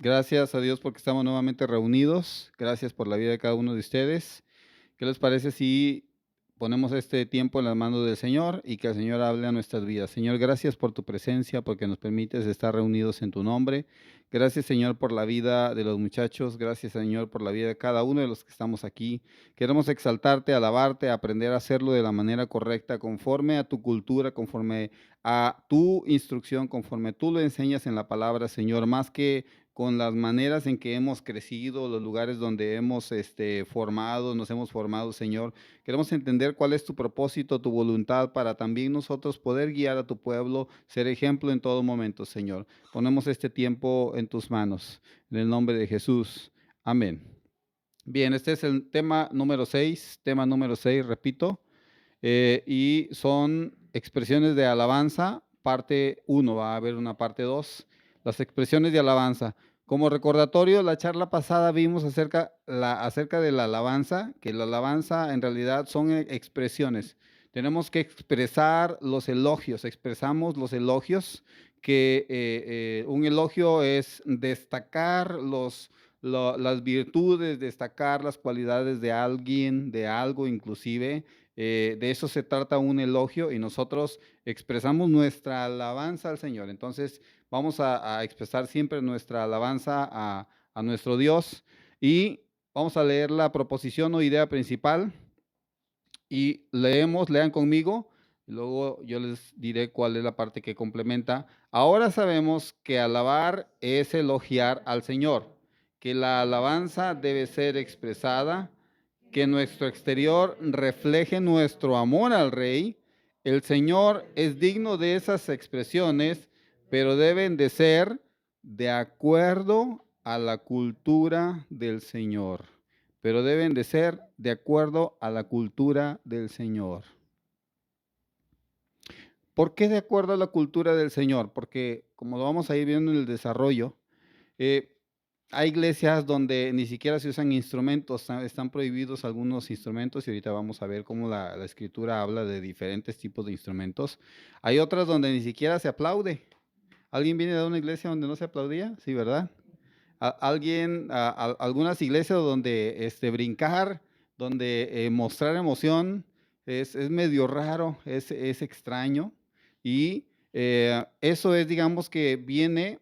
Gracias a Dios porque estamos nuevamente reunidos. Gracias por la vida de cada uno de ustedes. ¿Qué les parece si ponemos este tiempo en las manos del Señor y que el Señor hable a nuestras vidas? Señor, gracias por tu presencia, porque nos permites estar reunidos en tu nombre. Gracias, Señor, por la vida de los muchachos. Gracias, Señor, por la vida de cada uno de los que estamos aquí. Queremos exaltarte, alabarte, aprender a hacerlo de la manera correcta, conforme a tu cultura, conforme a tu instrucción, conforme tú lo enseñas en la palabra, Señor, más que con las maneras en que hemos crecido, los lugares donde hemos formado, nos hemos formado, Señor. Queremos entender cuál es tu propósito, tu voluntad para también nosotros poder guiar a tu pueblo, ser ejemplo en todo momento, Señor. Ponemos este tiempo en tus manos, en el nombre de Jesús. Amén. Bien, este es el tema número 6, repito, y son expresiones de alabanza, parte uno. Va a haber una parte 2, las expresiones de alabanza. Como recordatorio, la charla pasada vimos acerca de la alabanza, que la alabanza en realidad son expresiones. Tenemos que expresar los elogios, expresamos los elogios, que un elogio es destacar las virtudes, destacar las cualidades de alguien, de algo inclusive. De eso se trata un elogio y nosotros expresamos nuestra alabanza al Señor. Entonces vamos a expresar siempre nuestra alabanza a nuestro Dios y vamos a leer la proposición o idea principal y lean conmigo, y luego yo les diré cuál es la parte que complementa. Ahora sabemos que alabar es elogiar al Señor, que la alabanza debe ser expresada, que nuestro exterior refleje nuestro amor al Rey. El Señor es digno de esas expresiones, pero deben de ser de acuerdo a la cultura del Señor. Pero deben de ser de acuerdo a la cultura del Señor. ¿Por qué de acuerdo a la cultura del Señor? Porque como lo vamos a ir viendo en el desarrollo, eh, hay iglesias donde ni siquiera se usan instrumentos, están prohibidos algunos instrumentos y ahorita vamos a ver cómo la escritura habla de diferentes tipos de instrumentos. Hay otras donde ni siquiera se aplaude. ¿Alguien viene de una iglesia donde no se aplaudía? Sí, ¿verdad? Algunas iglesias donde brincar, donde mostrar emoción es medio raro, es extraño. Y eso es, digamos, que viene,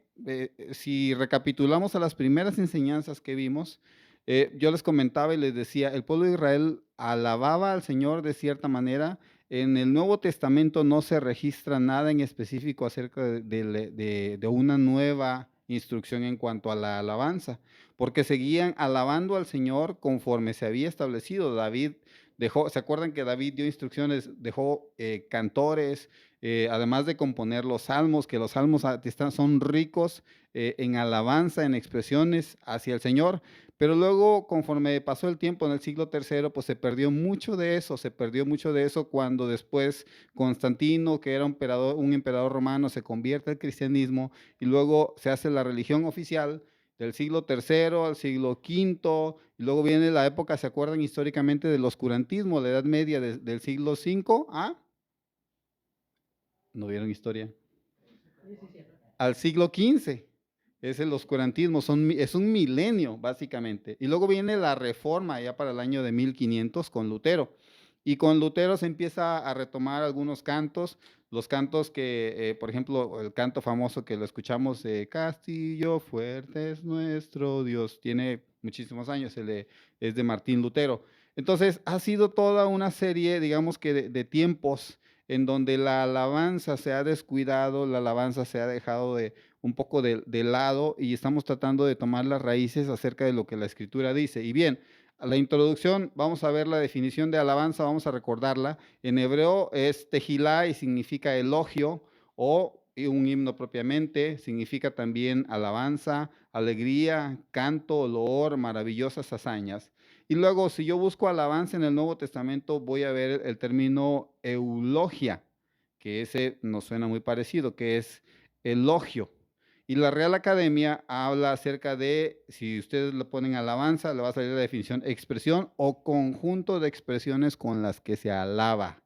si recapitulamos a las primeras enseñanzas que vimos, yo les comentaba y les decía, el pueblo de Israel alababa al Señor de cierta manera. En el Nuevo Testamento no se registra nada en específico acerca de una nueva instrucción en cuanto a la alabanza, porque seguían alabando al Señor conforme se había establecido. David dejó, ¿se acuerdan que David dio instrucciones? Dejó cantores, además de componer los salmos, que los salmos son ricos en alabanza, en expresiones hacia el Señor. Pero luego, conforme pasó el tiempo en el siglo tercero, pues se perdió mucho de eso cuando después Constantino, que era un emperador romano, se convierte al cristianismo y luego se hace la religión oficial del siglo tercero al siglo quinto, y luego viene la época, ¿se acuerdan históricamente del oscurantismo, la Edad Media del siglo V ¿no vieron historia? Al siglo XV. Es el oscurantismo, es un milenio, básicamente. Y luego viene la reforma, ya para el año de 1500, con Lutero. Y con Lutero se empieza a retomar algunos cantos, los cantos que, por ejemplo, el canto famoso que lo escuchamos de Castillo fuerte es nuestro Dios, tiene muchísimos años, es de Martín Lutero. Entonces, ha sido toda una serie, digamos que de tiempos en donde la alabanza se ha descuidado, la alabanza se ha dejado un poco de lado y estamos tratando de tomar las raíces acerca de lo que la escritura dice. Y bien, a la introducción vamos a ver la definición de alabanza, vamos a recordarla. En hebreo es tejilá y significa elogio o un himno propiamente, significa también alabanza, alegría, canto, loor, maravillosas hazañas. Y luego, si yo busco alabanza en el Nuevo Testamento, voy a ver el término eulogia, que ese nos suena muy parecido, que es elogio. Y la Real Academia habla acerca de, si ustedes le ponen alabanza, le va a salir la definición, expresión o conjunto de expresiones con las que se alaba.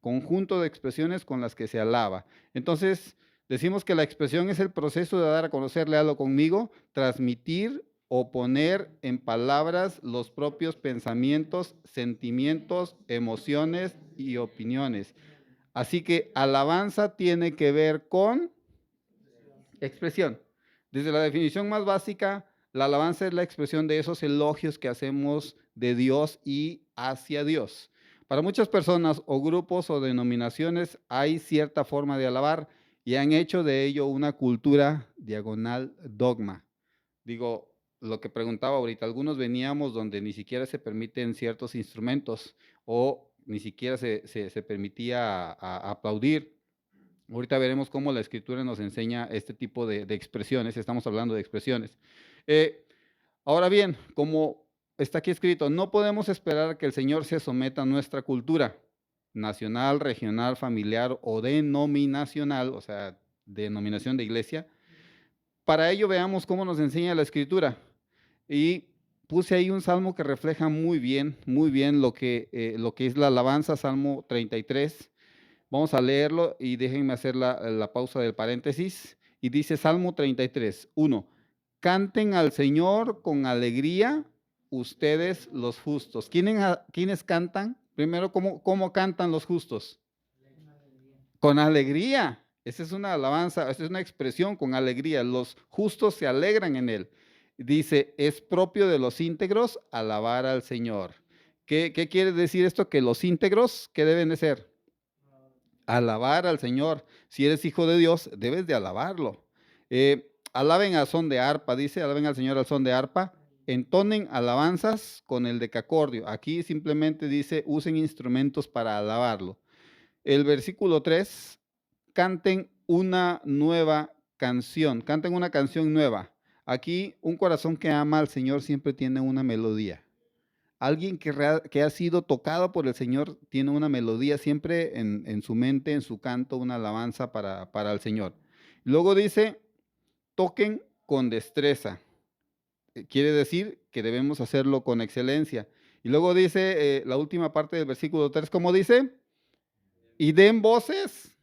Conjunto de expresiones con las que se alaba. Entonces, Decimos que la expresión es el proceso de dar a conocer, léalo conmigo, transmitir o poner en palabras los propios pensamientos, sentimientos, emociones y opiniones. Así que alabanza tiene que ver con expresión. Desde la definición más básica, la alabanza es la expresión de esos elogios que hacemos de Dios y hacia Dios. Para muchas personas o grupos o denominaciones hay cierta forma de alabar y han hecho de ello una cultura diagonal dogma. Digo, lo que preguntaba ahorita, algunos veníamos donde ni siquiera se permiten ciertos instrumentos o ni siquiera se permitía aplaudir. Ahorita veremos cómo la escritura nos enseña este tipo de expresiones, estamos hablando de expresiones. Eh, Ahora bien, como está aquí escrito, no podemos esperar que el Señor se someta a nuestra cultura nacional, regional, familiar o denominacional, o sea, denominación de iglesia. Para ello veamos cómo nos enseña la escritura. Y puse ahí un salmo que refleja muy bien lo que es la alabanza, Salmo 33. Vamos a leerlo y déjenme hacer la pausa del paréntesis. Y dice Salmo 33, 1. Canten al Señor con alegría ustedes los justos. ¿Quiénes cantan? Primero, ¿cómo cantan los justos? Con alegría. Esa es una alabanza, esa es una expresión con alegría. Los justos se alegran en él. Dice, es propio de los íntegros alabar al Señor. ¿Qué quiere decir esto? Que los íntegros, ¿qué deben de ser? Alabar al Señor. Si eres hijo de Dios, debes de alabarlo. Alaben al son de arpa, dice, alaben al Señor al son de arpa. Entonen alabanzas con el decacordio. Aquí simplemente dice, usen instrumentos para alabarlo. El versículo 3, canten una nueva canción, canten una canción nueva. Aquí un corazón que ama al Señor siempre tiene una melodía. Alguien que ha sido tocado por el Señor tiene una melodía siempre en su mente, en su canto, una alabanza para el Señor. Luego dice, toquen con destreza. Quiere decir que debemos hacerlo con excelencia. Y luego dice la última parte del versículo 3, ¿cómo dice? Y den voces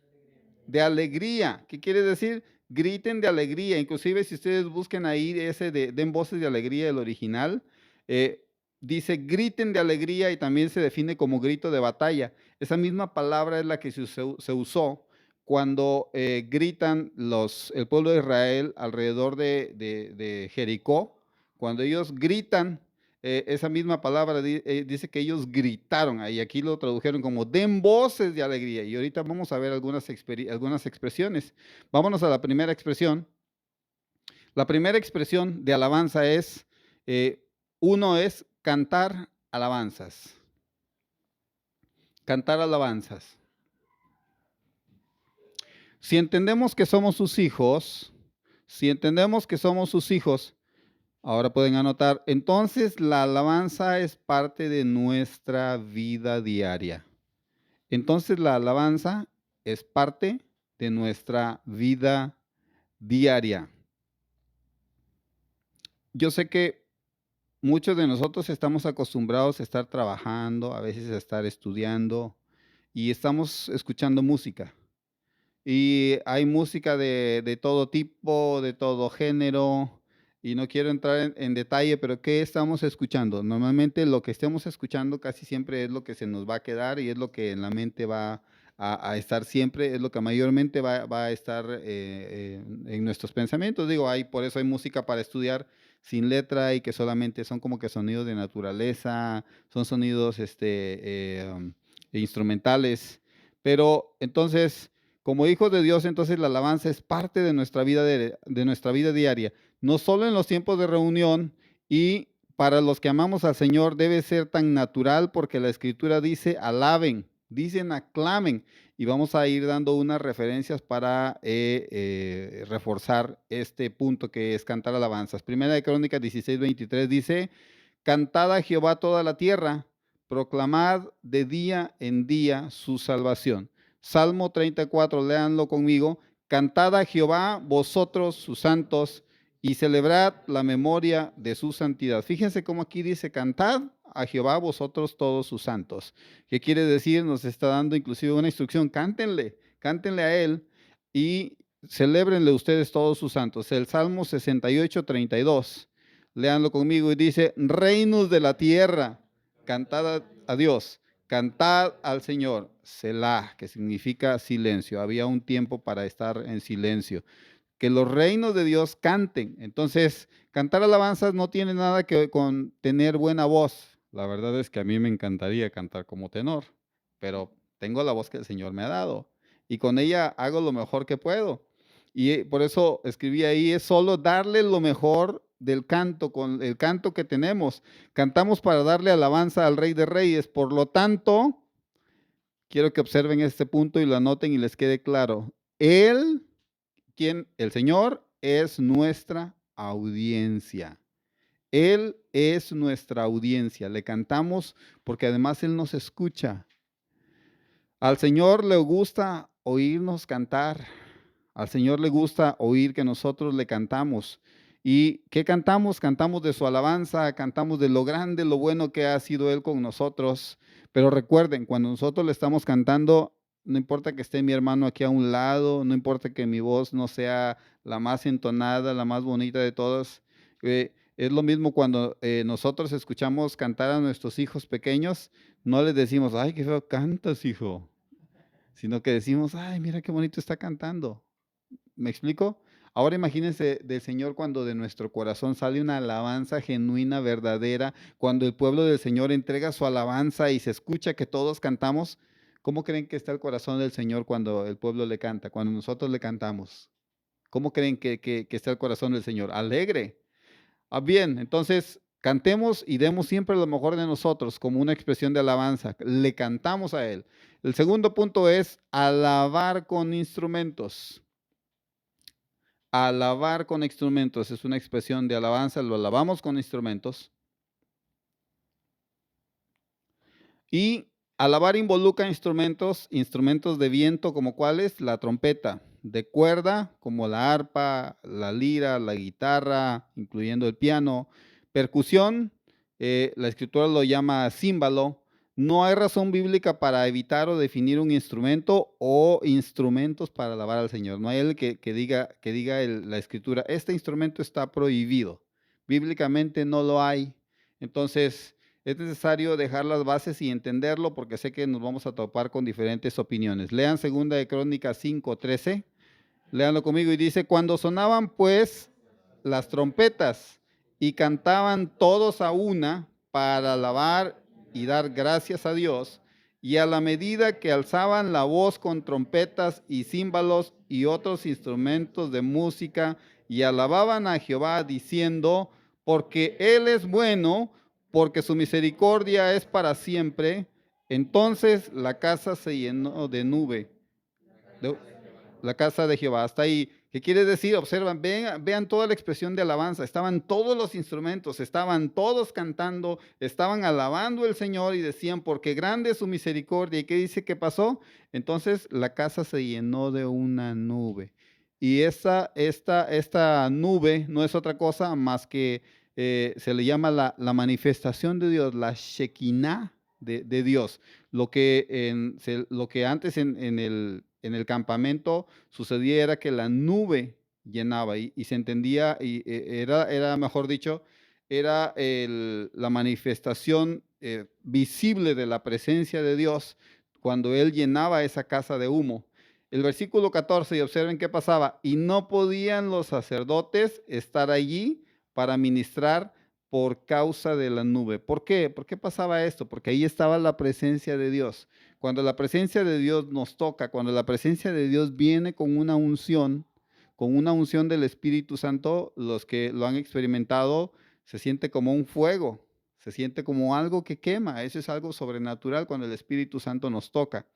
de alegría. ¿Qué quiere decir? Griten de alegría. Inclusive si ustedes busquen ahí ese de den voces de alegría, el original, dice griten de alegría y también se define como grito de batalla. Esa misma palabra es la que se usó cuando gritan el pueblo de Israel alrededor de Jericó. Cuando ellos gritan, esa misma palabra dice que ellos gritaron, y aquí lo tradujeron como den voces de alegría. Y ahorita vamos a ver algunas expresiones. Vámonos a la primera expresión. La primera expresión de alabanza es, uno es cantar alabanzas. Cantar alabanzas. Si entendemos que somos sus hijos, ahora pueden anotar, entonces la alabanza es parte de nuestra vida diaria. Entonces la alabanza es parte de nuestra vida diaria. Yo sé que muchos de nosotros estamos acostumbrados a estar trabajando, a veces a estar estudiando y estamos escuchando música. Y hay música de todo tipo, de todo género, y no quiero entrar en detalle, pero ¿qué estamos escuchando? Normalmente lo que estemos escuchando casi siempre es lo que se nos va a quedar y es lo que en la mente va a estar siempre, es lo que mayormente va a estar en nuestros pensamientos. Digo, por eso hay música para estudiar sin letra y que solamente son como que sonidos de naturaleza, son sonidos instrumentales. Pero entonces, como hijos de Dios, entonces la alabanza es parte de nuestra vida, de nuestra vida diaria, no solo en los tiempos de reunión, y para los que amamos al Señor debe ser tan natural porque la Escritura dice alaben, dicen aclamen, y vamos a ir dando unas referencias para reforzar este punto que es cantar alabanzas. Primera de Crónicas 16:23 dice, cantad a Jehová toda la tierra, proclamad de día en día su salvación. Salmo 34, léanlo conmigo. Cantad a Jehová vosotros sus santos y celebrad la memoria de su santidad. Fíjense cómo aquí dice, cantad a Jehová vosotros todos sus santos. ¿Qué quiere decir? Nos está dando inclusive una instrucción, cántenle a él y celébrenle ustedes todos sus santos. El Salmo 68:32. Léanlo conmigo y dice, reinos de la tierra, cantad a Dios, cantad al Señor, Selah, que significa silencio. Había un tiempo para estar en silencio. Que los reinos de Dios canten. Entonces, cantar alabanzas no tiene nada que ver con tener buena voz. La verdad es que a mí me encantaría cantar como tenor, pero tengo la voz que el Señor me ha dado y con ella hago lo mejor que puedo. Y por eso escribí ahí, es solo darle lo mejor del canto, con el canto que tenemos. Cantamos para darle alabanza al Rey de Reyes. Por lo tanto, quiero que observen este punto y lo anoten y les quede claro. Él, quien, el Señor, es nuestra audiencia. Él es nuestra audiencia. Le cantamos porque además Él nos escucha. Al Señor le gusta oírnos cantar. Al Señor le gusta oír que nosotros le cantamos. ¿Y qué cantamos? Cantamos de su alabanza, cantamos de lo grande, lo bueno que ha sido Él con nosotros. Pero recuerden, cuando nosotros le estamos cantando, no importa que esté mi hermano aquí a un lado, no importa que mi voz no sea la más entonada, la más bonita de todas. Es lo mismo cuando nosotros escuchamos cantar a nuestros hijos pequeños, no les decimos, ay, qué feo cantas, hijo, sino que decimos, ay, mira qué bonito está cantando. ¿Me explico? Ahora imagínense del Señor cuando de nuestro corazón sale una alabanza genuina, verdadera, cuando el pueblo del Señor entrega su alabanza y se escucha que todos cantamos. ¿Cómo creen que está el corazón del Señor cuando el pueblo le canta, cuando nosotros le cantamos? ¿Cómo creen que está el corazón del Señor? Alegre. Bien, entonces cantemos y demos siempre lo mejor de nosotros como una expresión de alabanza. Le cantamos a Él. El segundo punto es alabar con instrumentos. Alabar con instrumentos es una expresión de alabanza, lo alabamos con instrumentos. Y alabar involucra instrumentos, instrumentos de viento como cuáles, la trompeta, de cuerda como la arpa, la lira, la guitarra, incluyendo el piano, percusión, la escritura lo llama címbalo. No hay razón bíblica para evitar o definir un instrumento o instrumentos para alabar al Señor. No hay el que diga la escritura, este instrumento está prohibido. Bíblicamente no lo hay. Entonces, es necesario dejar las bases y entenderlo porque sé que nos vamos a topar con diferentes opiniones. Lean 2 Crónicas 5:13. Léanlo conmigo y dice, cuando sonaban pues las trompetas y cantaban todos a una para alabar y dar gracias a Dios, y a la medida que alzaban la voz con trompetas y címbalos y otros instrumentos de música, y alababan a Jehová diciendo, porque Él es bueno, porque su misericordia es para siempre, entonces la casa se llenó de nube. La casa de Jehová. Hasta ahí. ¿Qué quiere decir? Observan, vean toda la expresión de alabanza. Estaban todos los instrumentos, estaban todos cantando, estaban alabando al Señor y decían, porque grande es su misericordia. ¿Y qué dice que pasó? Entonces la casa se llenó de una nube. Y esta nube no es otra cosa más que se le llama la manifestación de Dios, la Shekinah de Dios. Lo que antes en el campamento sucedía era que la nube llenaba y se entendía, era, mejor dicho, era la manifestación visible de la presencia de Dios cuando Él llenaba esa casa de humo. El versículo 14, y observen qué pasaba, y no podían los sacerdotes estar allí para ministrar por causa de la nube. ¿Por qué? ¿Por qué pasaba esto? Porque ahí estaba la presencia de Dios. Cuando la presencia de Dios nos toca, cuando la presencia de Dios viene con una unción del Espíritu Santo, los que lo han experimentado, se siente como un fuego, se siente como algo que quema. Eso es algo sobrenatural cuando el Espíritu Santo nos toca.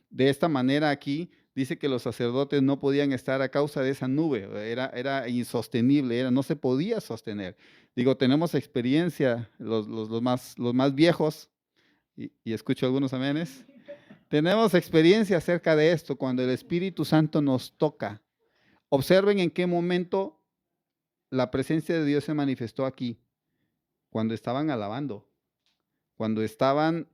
De esta manera aquí dice que los sacerdotes no podían estar a causa de esa nube, era insostenible, no se podía sostener. Digo, tenemos experiencia, los más viejos, y escucho algunos amenes. Tenemos experiencia acerca de esto cuando el Espíritu Santo nos toca. Observen en qué momento la presencia de Dios se manifestó aquí, cuando estaban alabando, cuando estaban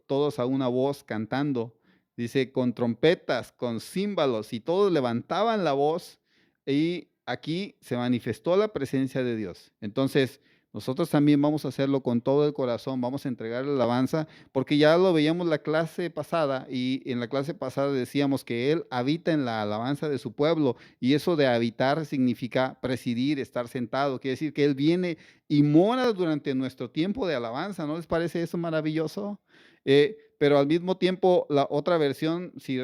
todos a una voz cantando. Dice, con trompetas, con címbalos, y todos levantaban la voz. y aquí se manifestó la presencia de Dios. Entonces, nosotros también vamos a hacerlo con todo el corazón, vamos a entregar la alabanza, porque ya lo veíamos la clase pasada y en la clase pasada decíamos que Él habita en la alabanza de su pueblo y eso de habitar significa presidir, estar sentado, quiere decir que Él viene y mora durante nuestro tiempo de alabanza. ¿No les parece eso maravilloso? Pero al mismo tiempo, la otra versión, si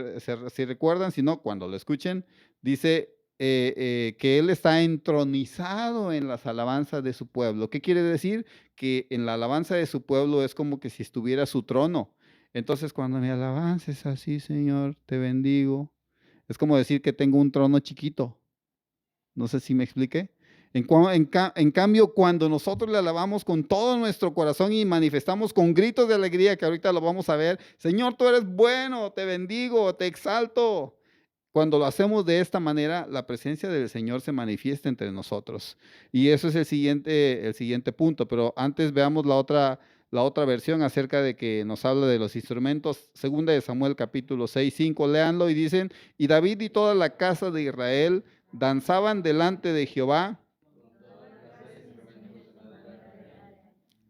recuerdan, si no, cuando lo escuchen, dice que Él está entronizado en las alabanzas de su pueblo. ¿Qué quiere decir? Que en la alabanza de su pueblo es como que si estuviera su trono. Entonces, cuando mi alabanza es así, Señor, te bendigo, es como decir que tengo un trono chiquito. No sé si me expliqué. En cambio, cuando nosotros le alabamos con todo nuestro corazón y manifestamos con gritos de alegría, que ahorita lo vamos a ver, Señor, tú eres bueno, te bendigo, te exalto. Cuando lo hacemos de esta manera, la presencia del Señor se manifiesta entre nosotros. Y eso es el siguiente punto. Pero antes veamos la otra versión acerca de que nos habla de los instrumentos. Segunda de Samuel capítulo 6, 5. Léanlo y dicen, y David y toda la casa de Israel danzaban delante de Jehová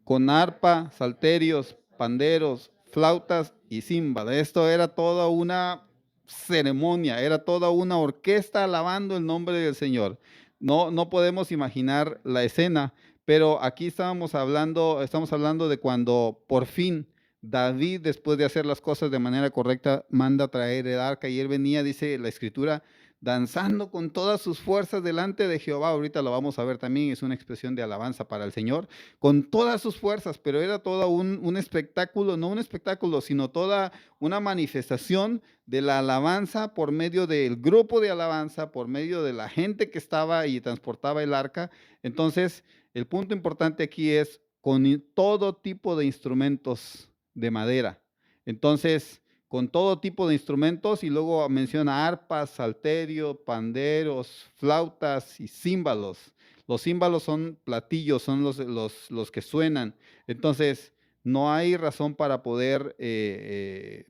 con arpa, salterios, panderos, flautas y címbala. Esto era toda una ceremonia, era toda una orquesta alabando el nombre del Señor. No podemos imaginar la escena, pero aquí estamos hablando de cuando por fin David, después de hacer las cosas de manera correcta, manda traer el arca y él venía, dice la escritura, danzando con todas sus fuerzas delante de Jehová. Ahorita lo vamos a ver también, es una expresión de alabanza para el Señor con todas sus fuerzas, pero era todo un espectáculo, no un espectáculo, sino toda una manifestación de la alabanza por medio del grupo de alabanza, por medio de la gente que estaba y transportaba el arca. Entonces, el punto importante aquí es con todo tipo de instrumentos de madera. Entonces, con todo tipo de instrumentos y luego menciona arpas, salterio, panderos, flautas y címbalos. Los címbalos son platillos, son los que suenan. Entonces, no hay razón para poder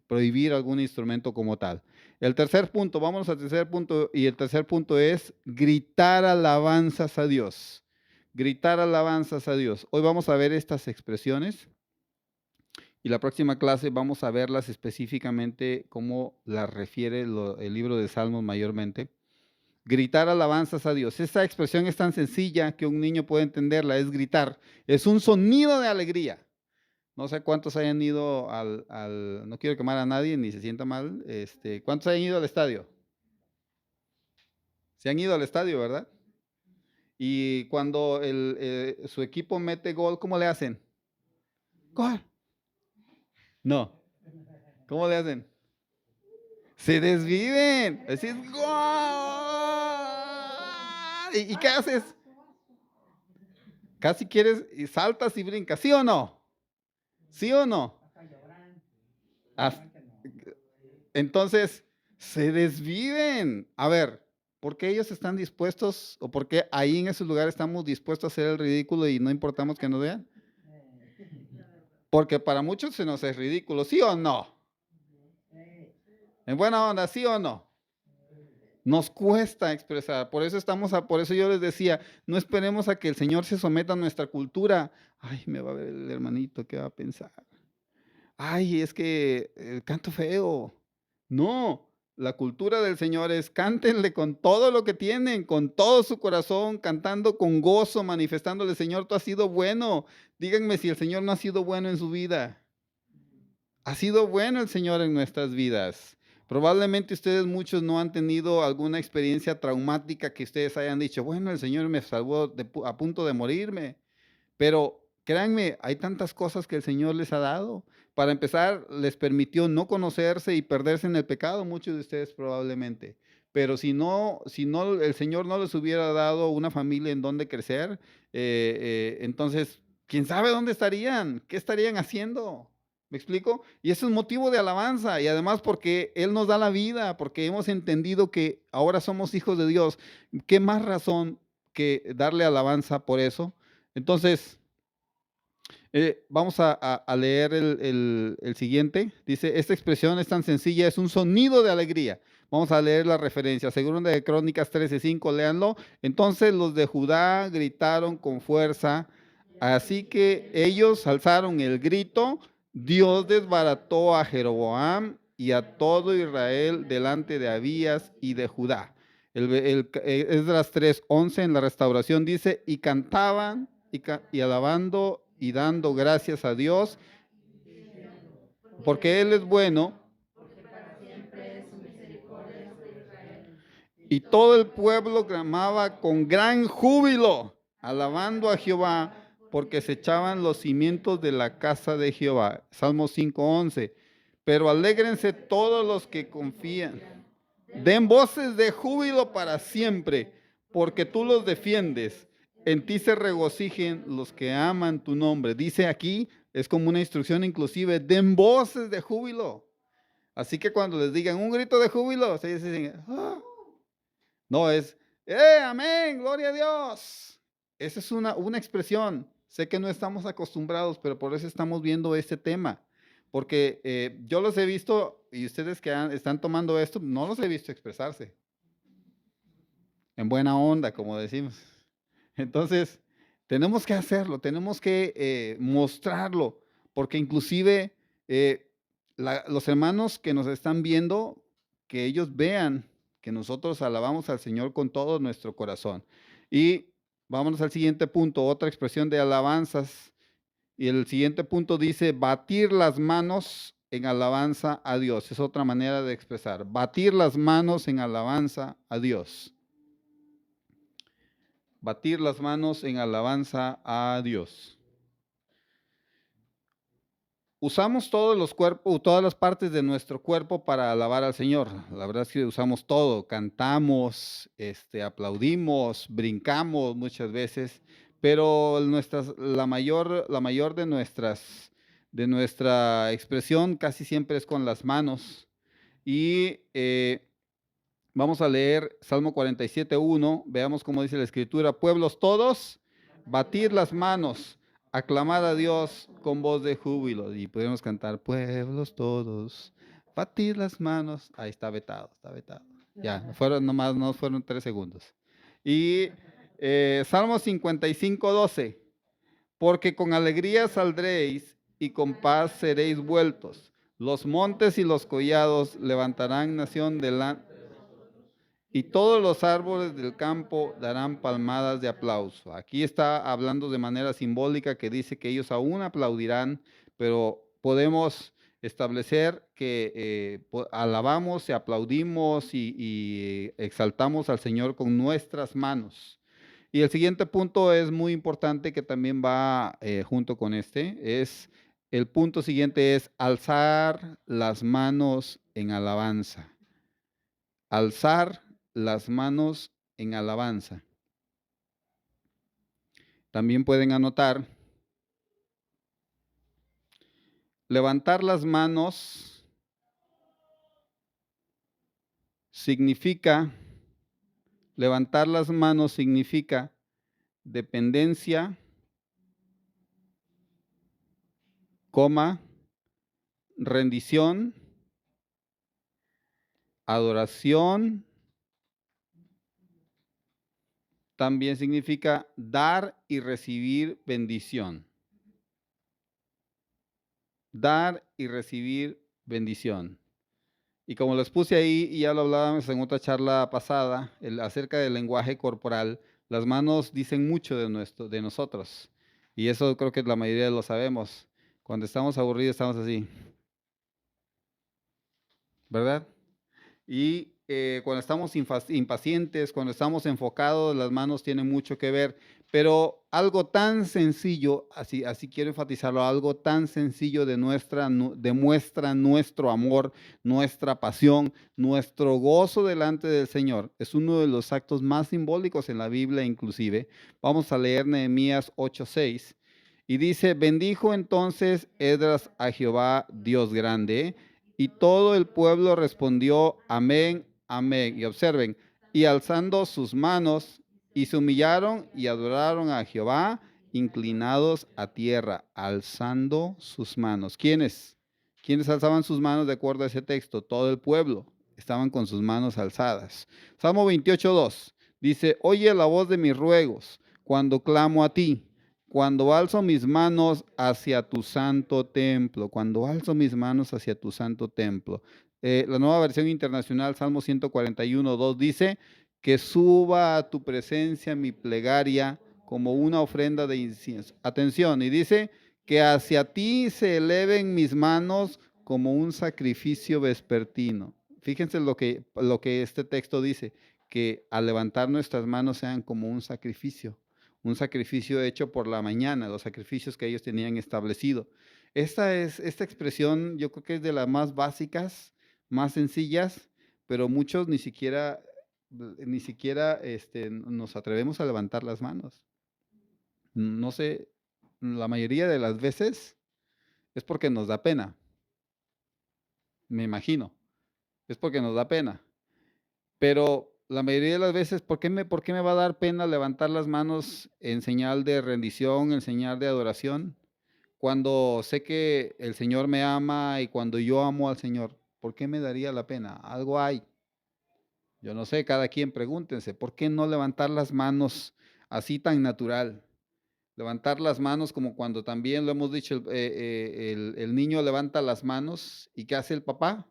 prohibir algún instrumento como tal. El tercer punto, vámonos al tercer punto, y el tercer punto es gritar alabanzas a Dios. Gritar alabanzas a Dios. Hoy vamos a ver estas expresiones y la próxima clase vamos a verlas específicamente como las refiere el libro de Salmos mayormente. Gritar alabanzas a Dios. Esta expresión es tan sencilla que un niño puede entenderla, es gritar. Es un sonido de alegría. No sé cuántos hayan ido no quiero quemar a nadie ni se sienta mal. ¿Cuántos hayan ido al estadio? Se han ido al estadio, ¿verdad? Y cuando su equipo mete gol, ¿cómo le hacen? Gol. No. ¿Cómo le hacen? Se desviven. Decís gol. ¿Y qué haces? Casi quieres y saltas y brincas, ¿sí o no? ¿Sí o no? As- Entonces, se desviven. A ver, ¿por qué ellos están dispuestos o por qué ahí en ese lugar estamos dispuestos a hacer el ridículo y no importamos que nos vean? Porque para muchos se nos es ridículo, ¿sí o no? En buena onda, ¿sí o no? Nos cuesta expresar, por eso yo les decía, no esperemos a que el Señor se someta a nuestra cultura. Ay, me va a ver el hermanito, ¿qué va a pensar? Ay, es que canto feo. No, la cultura del Señor es cántenle con todo lo que tienen, con todo su corazón, cantando con gozo, manifestándole, Señor, tú has sido bueno. Díganme si el Señor no ha sido bueno en su vida. Ha sido bueno el Señor en nuestras vidas. Probablemente ustedes muchos no han tenido alguna experiencia traumática que ustedes hayan dicho, bueno, el Señor me salvó a punto de morirme. Pero créanme, hay tantas cosas que el Señor les ha dado. Para empezar, les permitió no conocerse y perderse en el pecado, muchos de ustedes probablemente. Pero si no, el Señor no les hubiera dado una familia en donde crecer, entonces, ¿quién sabe dónde estarían? ¿Qué estarían haciendo? ¿Me explico? Y eso es motivo de alabanza y además porque Él nos da la vida, porque hemos entendido que ahora somos hijos de Dios. ¿Qué más razón que darle alabanza por eso? Entonces, vamos a leer el siguiente. Dice, esta expresión es tan sencilla, es un sonido de alegría. Vamos a leer la referencia. Segunda de Crónicas 13:5, léanlo. Entonces los de Judá gritaron con fuerza, así que ellos alzaron el grito. Dios desbarató a Jeroboam y a todo Israel delante de Abías y de Judá. Esdras 3:11 en la restauración dice, y cantaban y alabando y dando gracias a Dios, porque Él es bueno. Y todo el pueblo clamaba con gran júbilo, alabando a Jehová, porque se echaban los cimientos de la casa de Jehová. Salmo 5:11. Pero alégrense todos los que confían. Den voces de júbilo para siempre, porque tú los defiendes. En ti se regocijen los que aman tu nombre. Dice aquí, es como una instrucción inclusive, den voces de júbilo. Así que cuando les digan un grito de júbilo, se dicen, ¡ah! No es, amén, gloria a Dios! Esa es una expresión. Sé que no estamos acostumbrados, pero por eso estamos viendo este tema. Porque yo los he visto, y ustedes que están tomando esto, no los he visto expresarse. En buena onda, como decimos. Entonces, tenemos que hacerlo, tenemos que mostrarlo, porque inclusive los hermanos que nos están viendo, que ellos vean que nosotros alabamos al Señor con todo nuestro corazón. Y vámonos al siguiente punto, otra expresión de alabanzas. Y el siguiente punto dice, batir las manos en alabanza a Dios. Es otra manera de expresar, batir las manos en alabanza a Dios. Batir las manos en alabanza a Dios. Usamos todos los cuerpos, todas las partes de nuestro cuerpo para alabar al Señor. La verdad es que usamos todo, cantamos, aplaudimos, brincamos muchas veces, pero la mayor de nuestra expresión casi siempre es con las manos. Y vamos a leer Salmo 47:1, veamos cómo dice la Escritura, pueblos todos, batid las manos, aclamad a Dios con voz de júbilo. Y podemos cantar, pueblos todos, batid las manos. Ahí está vetado, está vetado. Ya, no fueron 3 segundos. Y Salmo 55:12, porque con alegría saldréis y con paz seréis vueltos. Los montes y los collados levantarán nación delante, y todos los árboles del campo darán palmadas de aplauso. Aquí está hablando de manera simbólica que dice que ellos aún aplaudirán, pero podemos establecer que alabamos y aplaudimos y exaltamos al Señor con nuestras manos. Y el siguiente punto es muy importante, que también va junto con el punto siguiente es alzar las manos en alabanza. Alzar las manos en alabanza. También pueden anotar, levantar las manos significa dependencia, rendición, adoración. También significa dar y recibir bendición. Dar y recibir bendición. Y como les puse ahí, y ya lo hablábamos en otra charla pasada, acerca del lenguaje corporal, las manos dicen mucho de nosotros. Y eso creo que la mayoría lo sabemos. Cuando estamos aburridos estamos así. ¿Verdad? Y cuando estamos impacientes, cuando estamos enfocados, las manos tienen mucho que ver. Pero algo tan sencillo, así quiero enfatizarlo, algo tan sencillo demuestra nuestro amor, nuestra pasión, nuestro gozo delante del Señor. Es uno de los actos más simbólicos en la Biblia inclusive. Vamos a leer Nehemías 8:6. Y dice, bendijo entonces Esdras a Jehová, Dios grande, y todo el pueblo respondió, amén, amén. Y observen, y alzando sus manos, y se humillaron y adoraron a Jehová, inclinados a tierra, alzando sus manos. ¿Quiénes? ¿Quiénes alzaban sus manos de acuerdo a ese texto? Todo el pueblo. estaban con sus manos alzadas. Salmo 28:2 dice, oye la voz de mis ruegos cuando clamo a ti, cuando alzo mis manos hacia tu santo templo, cuando alzo mis manos hacia tu santo templo. La nueva versión internacional, Salmo 141:2 dice, que suba a tu presencia mi plegaria como una ofrenda de incienso. Atención, y dice que hacia ti se eleven mis manos como un sacrificio vespertino. Fíjense lo que este texto dice, que al levantar nuestras manos sean como un sacrificio hecho por la mañana, los sacrificios que ellos tenían establecido. Esta expresión yo creo que es de las más básicas, más sencillas, pero muchos ni siquiera nos atrevemos a levantar las manos. No sé, la mayoría de las veces es porque nos da pena, me imagino, es porque nos da pena. Pero la mayoría de las veces, ¿por qué me va a dar pena levantar las manos en señal de rendición, en señal de adoración? Cuando sé que el Señor me ama y cuando yo amo al Señor, ¿por qué me daría la pena? Algo hay. Yo no sé, cada quien pregúntense, ¿por qué no levantar las manos así tan natural? Levantar las manos como cuando también lo hemos dicho, el niño levanta las manos y ¿qué hace el papá?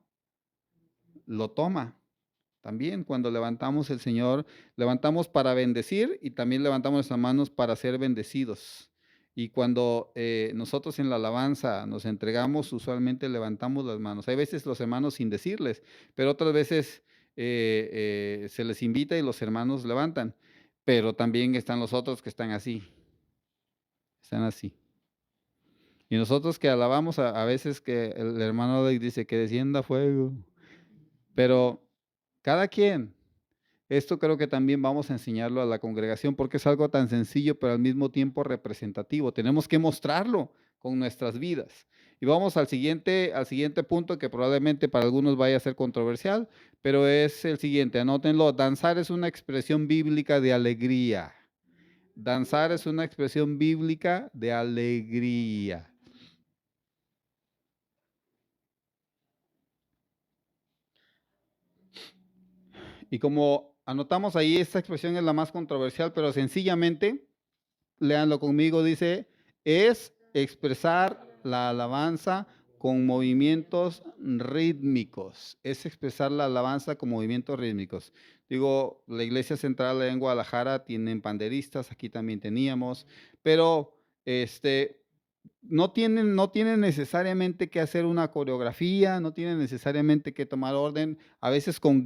Lo toma. También cuando levantamos el Señor, levantamos para bendecir y también levantamos nuestras manos para ser bendecidos. Y cuando nosotros en la alabanza nos entregamos, usualmente levantamos las manos. Hay veces los hermanos sin decirles, pero otras veces se les invita y los hermanos levantan. Pero también están los otros que están así. Y nosotros que alabamos a veces que el hermano dice que descienda fuego. Pero cada quien. Esto creo que también vamos a enseñarlo a la congregación porque es algo tan sencillo, pero al mismo tiempo representativo. Tenemos que mostrarlo con nuestras vidas. Y vamos al siguiente punto que probablemente para algunos vaya a ser controversial, pero es el siguiente, anótenlo. Danzar es una expresión bíblica de alegría. Danzar es una expresión bíblica de alegría. Y como anotamos ahí, esta expresión es la más controversial, pero sencillamente, léanlo conmigo, dice, es expresar la alabanza con movimientos rítmicos. Es expresar la alabanza con movimientos rítmicos. Digo, la Iglesia Central en Guadalajara tienen panderistas, aquí también teníamos, pero no tienen necesariamente que hacer una coreografía, no tienen necesariamente que tomar orden, a veces con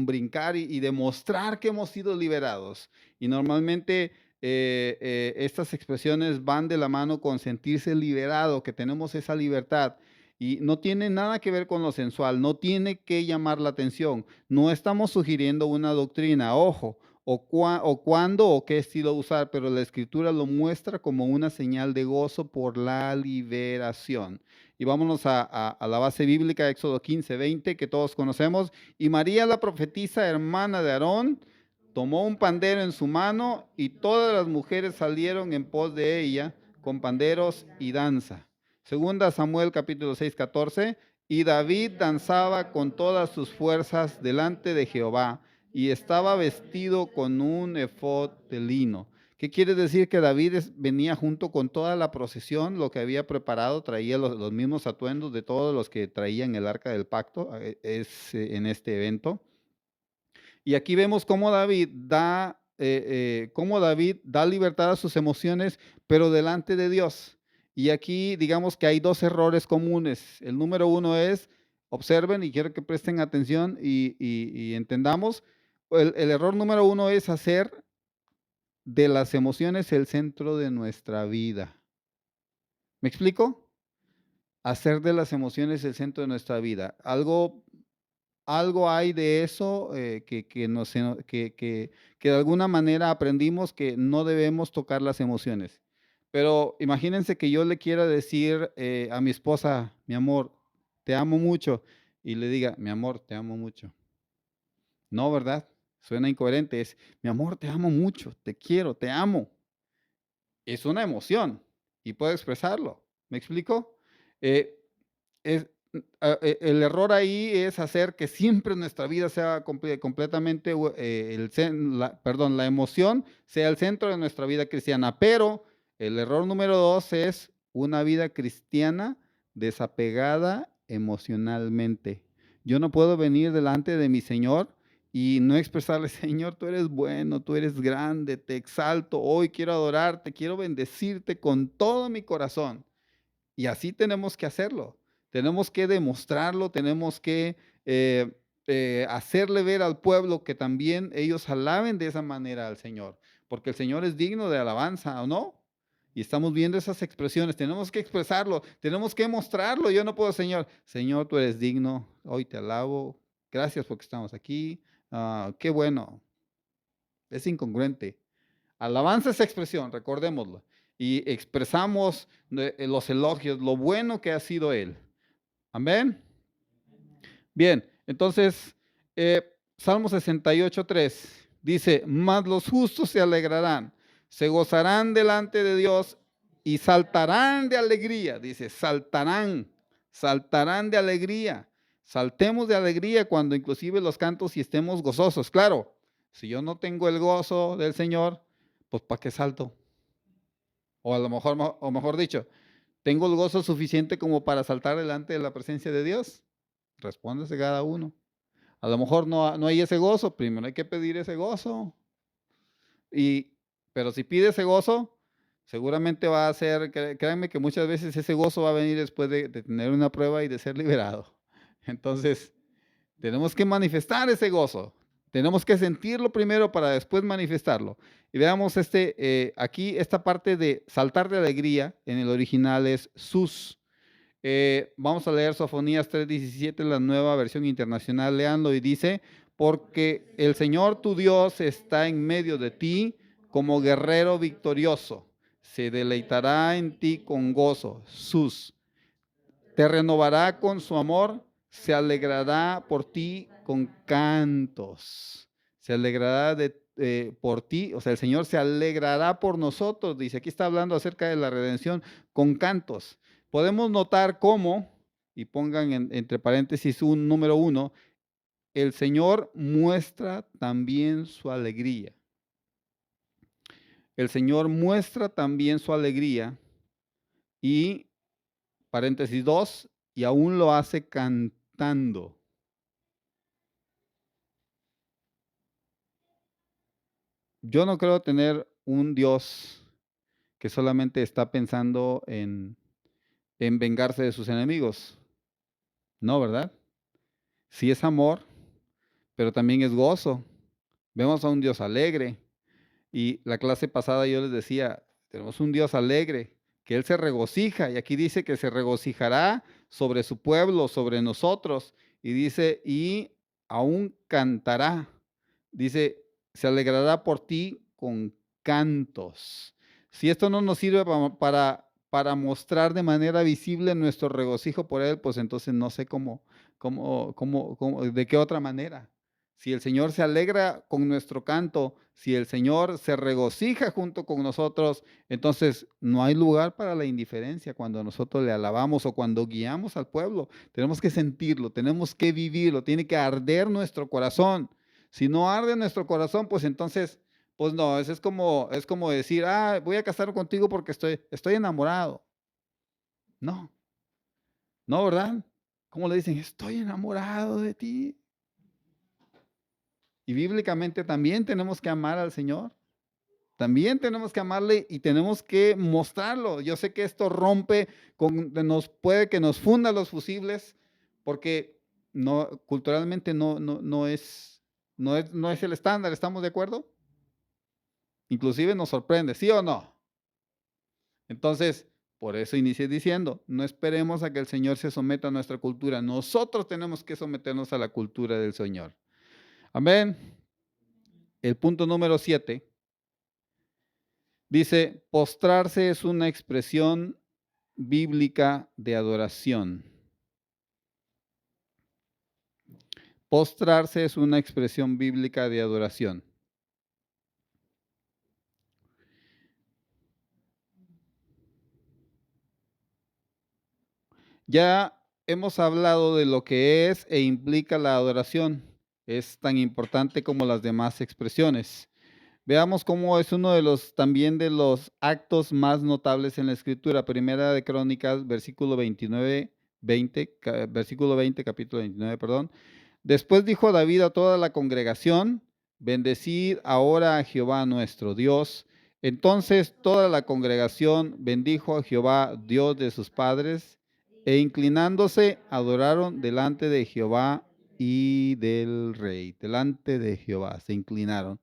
brincar y demostrar que hemos sido liberados. Y normalmente estas expresiones van de la mano con sentirse liberado, que tenemos esa libertad. Y no tiene nada que ver con lo sensual, no tiene que llamar la atención. No estamos sugiriendo una doctrina, ojo, o cuándo o qué estilo usar, pero la escritura lo muestra como una señal de gozo por la liberación. Y vámonos a la base bíblica, Éxodo 15:20, que todos conocemos. Y María, la profetisa, hermana de Aarón, tomó un pandero en su mano y todas las mujeres salieron en pos de ella con panderos y danza. Segunda Samuel capítulo 6:14. Y David danzaba con todas sus fuerzas delante de Jehová y estaba vestido con un efod de lino. ¿Qué quiere decir? Que David venía junto con toda la procesión, lo que había preparado, traía los mismos atuendos de todos los que traían el arca del pacto, en este evento. Y aquí vemos cómo David da libertad a sus emociones, pero delante de Dios. Y aquí digamos que hay dos errores comunes. El número uno es, observen y quiero que presten atención y entendamos, el error número uno es hacer de las emociones el centro de nuestra vida. ¿Me explico? Hacer de las emociones el centro de nuestra vida. Algo hay de eso que de alguna manera aprendimos que no debemos tocar las emociones. Pero imagínense que yo le quiera decir a mi esposa, mi amor, te amo mucho, y le diga, mi amor, te amo mucho. No, ¿verdad? Suena incoherente, es, mi amor, te amo mucho, te quiero, te amo. Es una emoción y puedo expresarlo. ¿Me explico? Eh, El error ahí es hacer que siempre nuestra vida sea completamente, la emoción sea el centro de nuestra vida cristiana. Pero el error número 2 es una vida cristiana desapegada emocionalmente. Yo no puedo venir delante de mi Señor y no expresarle: Señor, tú eres bueno, tú eres grande, te exalto, hoy quiero adorarte, quiero bendecirte con todo mi corazón. Y así tenemos que hacerlo. Tenemos que demostrarlo, tenemos que hacerle ver al pueblo que también ellos alaben de esa manera al Señor, porque el Señor es digno de alabanza, ¿o no? Y estamos viendo esas expresiones, tenemos que expresarlo, tenemos que mostrarlo. Yo no puedo, Señor, Señor, tú eres digno, hoy te alabo, gracias porque estamos aquí, qué bueno, es incongruente. Alabanza es expresión, recordémoslo. Y expresamos los elogios, lo bueno que ha sido Él. Amén. Bien, entonces, Salmo 68:3 dice: mas los justos se alegrarán, se gozarán delante de Dios y saltarán de alegría. Dice, saltarán de alegría. Saltemos de alegría cuando inclusive los cantos y estemos gozosos. Claro, si yo no tengo el gozo del Señor, pues ¿para qué salto? O a lo mejor, o mejor dicho, ¿tengo el gozo suficiente como para saltar delante de la presencia de Dios? Respóndase cada uno. A lo mejor no hay ese gozo, primero hay que pedir ese gozo. Pero si pide ese gozo, seguramente va a ser, créanme que muchas veces ese gozo va a venir después de tener una prueba y de ser liberado. Entonces, tenemos que manifestar ese gozo. Tenemos que sentirlo primero para después manifestarlo. Y veamos aquí esta parte de saltar de alegría, en el original es sus. Vamos a leer Sofonías 3:17, la nueva versión internacional. Leanlo y dice: porque el Señor tu Dios está en medio de ti como guerrero victorioso. Se deleitará en ti con gozo. Sus. Te renovará con su amor, se alegrará por ti con cantos. Se alegrará por ti, o sea, el Señor se alegrará por nosotros. Dice, aquí está hablando acerca de la redención con cantos. Podemos notar cómo, y pongan entre paréntesis un número 1, el Señor muestra también su alegría. El Señor muestra también su alegría y paréntesis 2, y aún lo hace cantando. Yo no creo tener un Dios que solamente está pensando en vengarse de sus enemigos. No, ¿verdad? Sí es amor, pero también es gozo. Vemos a un Dios alegre. Y la clase pasada yo les decía, tenemos un Dios alegre, que Él se regocija. Y aquí dice que se regocijará sobre su pueblo, sobre nosotros. Y dice, y aún cantará. Dice, se alegrará por ti con cantos. Si esto no nos sirve para mostrar de manera visible nuestro regocijo por Él, pues entonces no sé de qué otra manera. Si el Señor se alegra con nuestro canto, si el Señor se regocija junto con nosotros, entonces no hay lugar para la indiferencia cuando nosotros le alabamos o cuando guiamos al pueblo. Tenemos que sentirlo, tenemos que vivirlo, tiene que arder nuestro corazón. Si no arde nuestro corazón, pues entonces, pues no, es como decir, voy a casar contigo porque estoy enamorado. No, no, ¿verdad? ¿Cómo le dicen? Estoy enamorado de ti. Y bíblicamente también tenemos que amar al Señor. También tenemos que amarle y tenemos que mostrarlo. Yo sé que esto puede que nos funda los fusibles, porque culturalmente no es el estándar, ¿estamos de acuerdo? Inclusive nos sorprende, ¿sí o no? Entonces, por eso inicié diciendo, no esperemos a que el Señor se someta a nuestra cultura. Nosotros tenemos que someternos a la cultura del Señor. Amén. El punto número 7 dice, postrarse es una expresión bíblica de adoración. Postrarse es una expresión bíblica de adoración. Ya hemos hablado de lo que es e implica la adoración. Es tan importante como las demás expresiones. Veamos cómo es uno de los también de los actos más notables en la Escritura. Primera de Crónicas, versículo 29, 20, versículo 20, capítulo 29, perdón. Después dijo David a toda la congregación: bendecid ahora a Jehová nuestro Dios. Entonces toda la congregación bendijo a Jehová, Dios de sus padres, e inclinándose adoraron delante de Jehová y del rey. Delante de Jehová se inclinaron.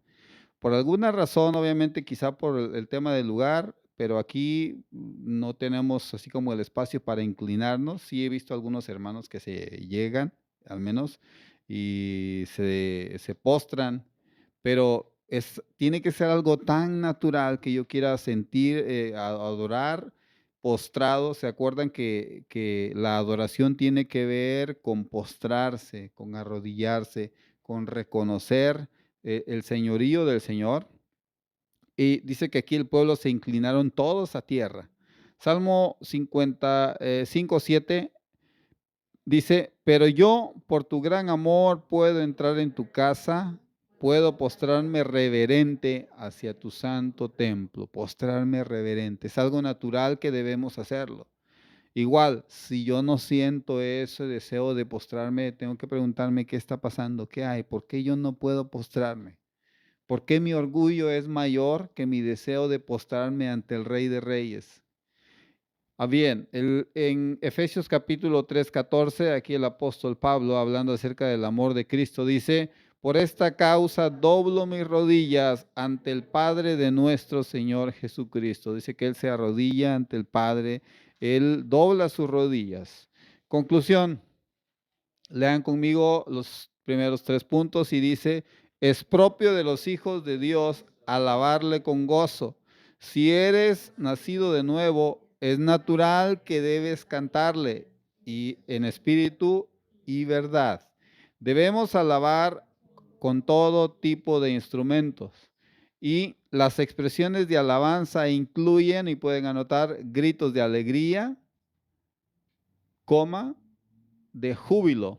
Por alguna razón, obviamente, quizá por el tema del lugar, pero aquí no tenemos así como el espacio para inclinarnos. Sí he visto algunos hermanos que se llegan, al menos, y se postran, pero tiene que ser algo tan natural que yo quiera sentir, adorar postrado. ¿Se acuerdan que la adoración tiene que ver con postrarse, con arrodillarse, con reconocer el señorío del Señor? Y dice que aquí el pueblo se inclinaron todos a tierra. Salmo 55, 7 dice: pero yo por tu gran amor puedo entrar en tu casa, puedo postrarme reverente hacia tu santo templo. Postrarme reverente es algo natural que debemos hacerlo. Igual, si yo no siento ese deseo de postrarme, tengo que preguntarme qué está pasando, qué hay, por qué yo no puedo postrarme. ¿Por qué mi orgullo es mayor que mi deseo de postrarme ante el Rey de Reyes? Bien, en Efesios capítulo 3, 14, aquí el apóstol Pablo, hablando acerca del amor de Cristo, dice: por esta causa doblo mis rodillas ante el Padre de nuestro Señor Jesucristo. Dice que Él se arrodilla ante el Padre, Él dobla sus rodillas. Conclusión, lean conmigo los primeros 3 puntos y dice: es propio de los hijos de Dios alabarle con gozo. Si eres nacido de nuevo, es natural que debes cantarle y en espíritu y verdad. Debemos alabar con todo tipo de instrumentos. Y las expresiones de alabanza incluyen, y pueden anotar, gritos de alegría, coma, de júbilo.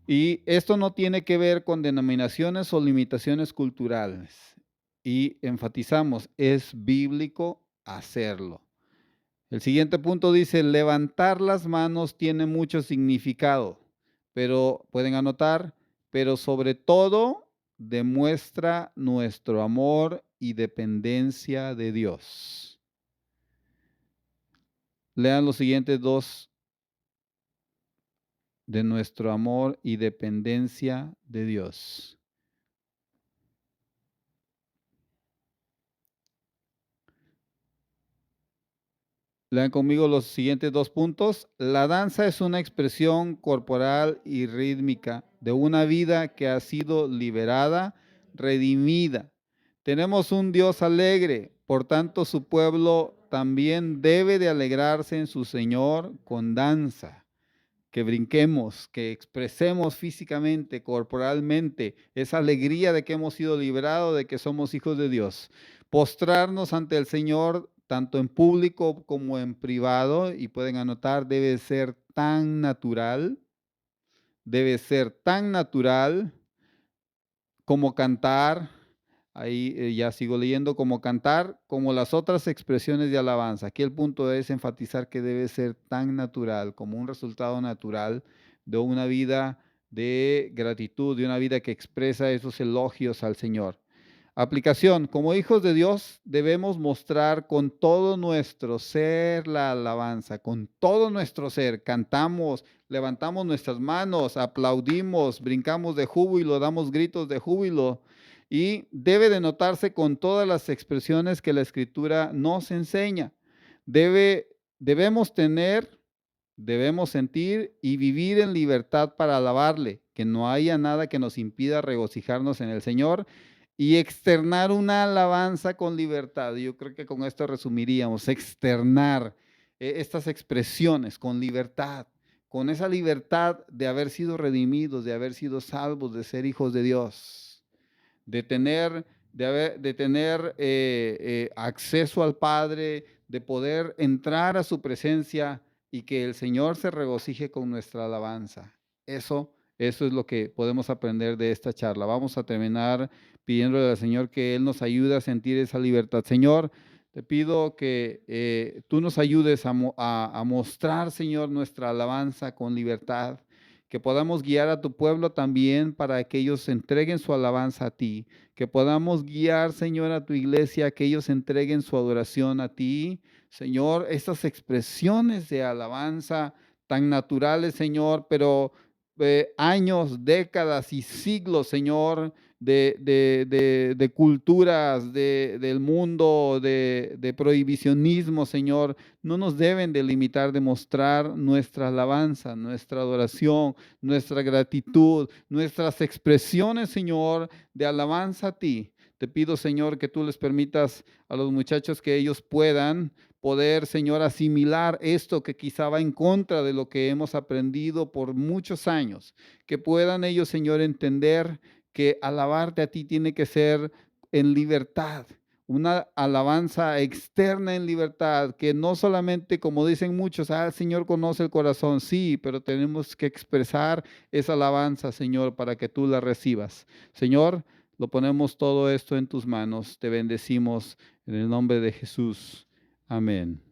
Y esto no tiene que ver con denominaciones o limitaciones culturales. Y enfatizamos, es bíblico hacerlo. El siguiente punto dice: levantar las manos tiene mucho significado, pero pueden anotar, pero sobre todo demuestra nuestro amor y dependencia de Dios. Lean los siguientes dos: de nuestro amor y dependencia de Dios. Lean conmigo los siguientes 2 puntos. La danza es una expresión corporal y rítmica de una vida que ha sido liberada, redimida. Tenemos un Dios alegre, por tanto su pueblo también debe de alegrarse en su Señor con danza. Que brinquemos, que expresemos físicamente, corporalmente, esa alegría de que hemos sido liberados, de que somos hijos de Dios. Postrarnos ante el Señor, tanto en público como en privado, y pueden anotar, debe ser tan natural como cantar. Ahí ya sigo leyendo, como cantar, como las otras expresiones de alabanza. Aquí el punto es enfatizar que debe ser tan natural, como un resultado natural de una vida de gratitud, de una vida que expresa esos elogios al Señor. Aplicación: como hijos de Dios debemos mostrar con todo nuestro ser la alabanza, con todo nuestro ser. Cantamos, levantamos nuestras manos, aplaudimos, brincamos de júbilo, damos gritos de júbilo. Y debe de notarse con todas las expresiones que la Escritura nos enseña. Debemos tener, debemos sentir y vivir en libertad para alabarle, que no haya nada que nos impida regocijarnos en el Señor y externar una alabanza con libertad. Yo creo que con esto resumiríamos: externar estas expresiones con libertad, con esa libertad de haber sido redimidos, de haber sido salvos, de ser hijos de Dios, de tener acceso al Padre, de poder entrar a su presencia y que el Señor se regocije con nuestra alabanza. Eso es lo que podemos aprender de esta charla. Vamos a terminar pidiéndole al Señor que Él nos ayude a sentir esa libertad. Señor, te pido que tú nos ayudes a mostrar, Señor, nuestra alabanza con libertad, que podamos guiar a tu pueblo también para que ellos entreguen su alabanza a ti, que podamos guiar, Señor, a tu iglesia, que ellos entreguen su adoración a ti. Señor, estas expresiones de alabanza tan naturales, Señor, pero años, décadas y siglos, Señor, de culturas del mundo, de prohibicionismo, Señor, no nos deben de limitar de mostrar nuestra alabanza, nuestra adoración, nuestra gratitud, nuestras expresiones, Señor, de alabanza a ti. Te pido, Señor, que tú les permitas a los muchachos que ellos puedan poder, Señor, asimilar esto que quizá va en contra de lo que hemos aprendido por muchos años. Que puedan ellos, Señor, entender que alabarte a ti tiene que ser en libertad, una alabanza externa en libertad, que no solamente, como dicen muchos, el Señor conoce el corazón, sí, pero tenemos que expresar esa alabanza, Señor, para que tú la recibas. Señor, lo ponemos todo esto en tus manos, te bendecimos en el nombre de Jesús. Amén.